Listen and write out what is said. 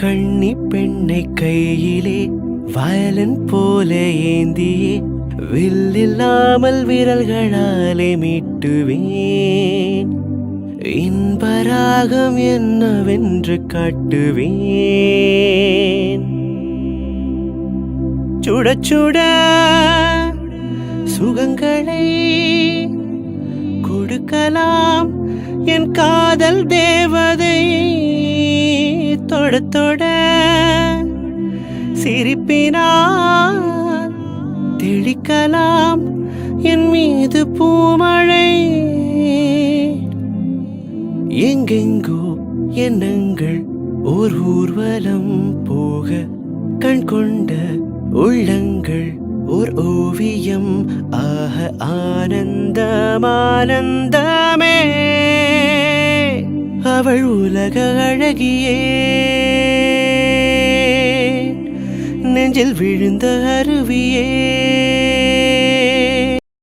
கண்ணி பெண்ணை கையிலே வயலன் போல ஏந்தியே வில்லில்லாமல் விரல்களாலே மீட்டுவேன். இன்பராகம் என்னவென்று காட்டுவேன். சுட சுட சுகங்களை கொடுக்கலாம் என் காதல் தேவதை. தொட தொட சிரிப்பினால் தெளிக்கலாம் என் மீது பூமழை. எங்கெங்கோ எண்ணங்கள் ஓர் ஊர்வலம் போக கண் கொண்ட உள்ளங்கள் ஓர் ஓவியம் ஆக ஆனந்தம் ஆனந்தமே. அவள் உலக அழகியே நெஞ்சில் விழுந்த அருவியே.